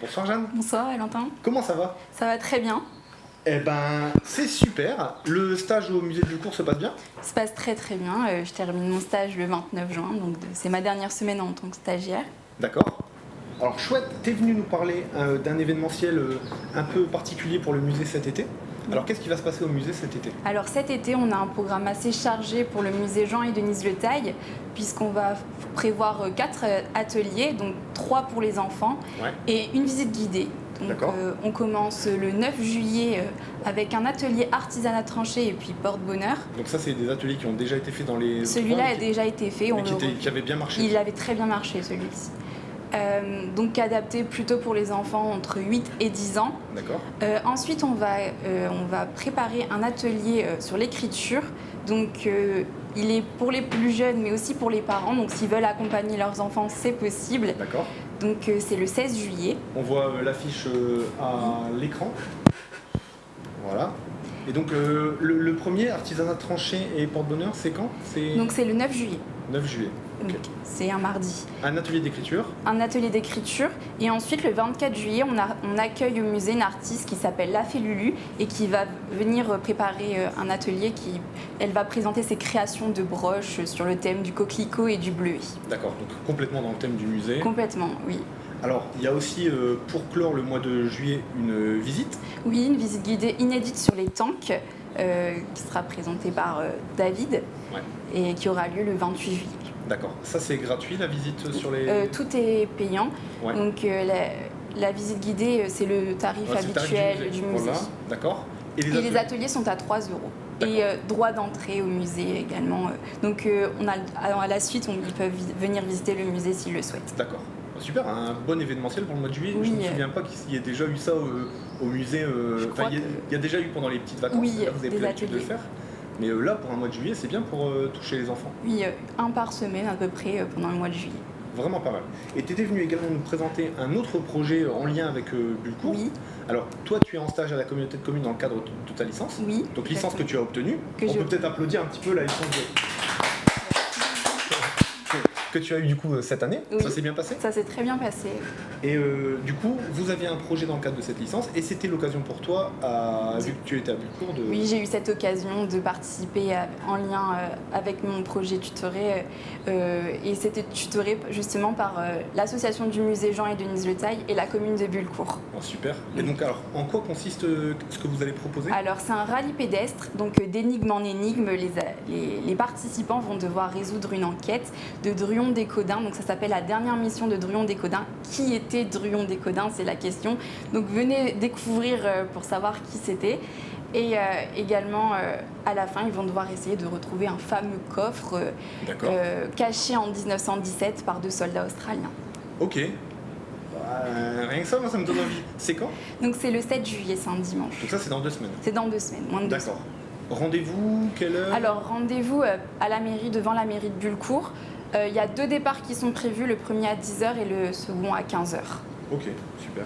Bonsoir Jeanne. Bonsoir Valentin. Comment ça va? Ça va très bien. Eh ben, c'est super. Le stage au musée de Bulcourt se passe bien? Ça se passe très très bien. Je termine mon stage le 29 juin, donc c'est ma dernière semaine en tant que stagiaire. D'accord. Alors chouette, t'es venu nous parler d'un événementiel un peu particulier pour le musée cet été. Alors qu'est-ce qui va se passer au musée cet été? Alors cet été, on a un programme assez chargé pour le musée Jean et Denise Le Taille, puisqu'on va prévoir 4 ateliers, donc 3 pour les enfants et une visite guidée. Donc, on commence le 9 juillet avec un atelier artisanat tranché et puis porte-bonheur. Donc ça, c'est des ateliers qui ont déjà été faits dans les... Celui-là a déjà été fait. Qui avait bien marché. Il avait très bien marché celui-ci. Donc adapté plutôt pour les enfants entre 8 et 10 ans. D'accord. Ensuite, on va préparer un atelier sur l'écriture. Donc il est pour les plus jeunes, mais aussi pour les parents. Donc s'ils veulent accompagner leurs enfants, c'est possible. D'accord. Donc c'est le 16 juillet. On voit l'affiche à l'écran. Voilà. Et donc le premier, artisanat tranché et porte-bonheur, c'est quand? Donc c'est le 9 juillet. 9 juillet. Okay. C'est un mardi. Un atelier d'écriture. Un atelier d'écriture. Et ensuite, le 24 juillet, on accueille au musée une artiste qui s'appelle La Félulu et qui va venir préparer un atelier elle va présenter ses créations de broches sur le thème du coquelicot et du bleuet. D'accord, donc complètement dans le thème du musée. Complètement, oui. Alors, il y a aussi, pour clore le mois de juillet, une visite. Oui, une visite guidée inédite sur les tanks qui sera présentée par David et qui aura lieu le 28 juillet. D'accord. Ça, c'est gratuit, la visite sur les... Tout est payant. Donc, la visite guidée, c'est le tarif habituel du musée. Voilà. D'accord. Et les ateliers sont à 3 €. Et droit d'entrée au musée également. Donc, à la suite, ils peuvent venir visiter le musée s'ils le souhaitent. D'accord. Super, un bon événementiel pour le mois de juillet. Oui, je ne me souviens pas qu'il y ait déjà eu ça au musée. Il y a déjà eu pendant les petites vacances. Oui, là, vous avez des l'habitude de le ateliers. faire. Mais là, pour un mois de juillet, c'est bien pour toucher les enfants. Oui, un par semaine à peu près pendant le mois de juillet. Vraiment pas mal. Et tu étais venu également nous présenter un autre projet en lien avec Bulcourt. Oui. Alors, toi, tu es en stage à la communauté de communes dans le cadre de ta licence. Oui. Donc, licence que tu as obtenue. On peut peut-être applaudir un petit peu la licence que tu as eu du coup cette année. Oui. Ça s'est bien passé? Ça s'est très bien passé. Et du coup, vous aviez un projet dans le cadre de cette licence et c'était l'occasion pour toi, vu que tu étais à Bulcourt, de... Oui, j'ai eu cette occasion de participer en lien avec mon projet tutoré et c'était tutoré justement par l'association du musée Jean et Denise Le Taille et la commune de Bulcourt. Oh, super. Et donc alors, en quoi consiste ce que vous allez proposer? Alors c'est un rallye pédestre, donc d'énigme en énigme, les participants vont devoir résoudre une enquête de Druon Descodins. Donc ça s'appelle la dernière mission de Druon Descodins. Qui était Druon Descodins? C'est la question. Donc venez découvrir pour savoir qui c'était. Et également, à la fin, ils vont devoir essayer de retrouver un fameux coffre caché en 1917 par 2 soldats australiens. Ok. Rien que ça, moi, ça me donne envie. C'est quand? Donc c'est le 7 juillet, c'est un dimanche. Donc ça, c'est dans 2 semaines? C'est dans 2 semaines, moins de 2 semaines. D'accord. Rendez-vous, quelle heure? Alors, rendez-vous à la mairie, devant la mairie de Bulcourt. Il y a 2 départs qui sont prévus, le premier à 10 h et le second à 15 h. Ok, super.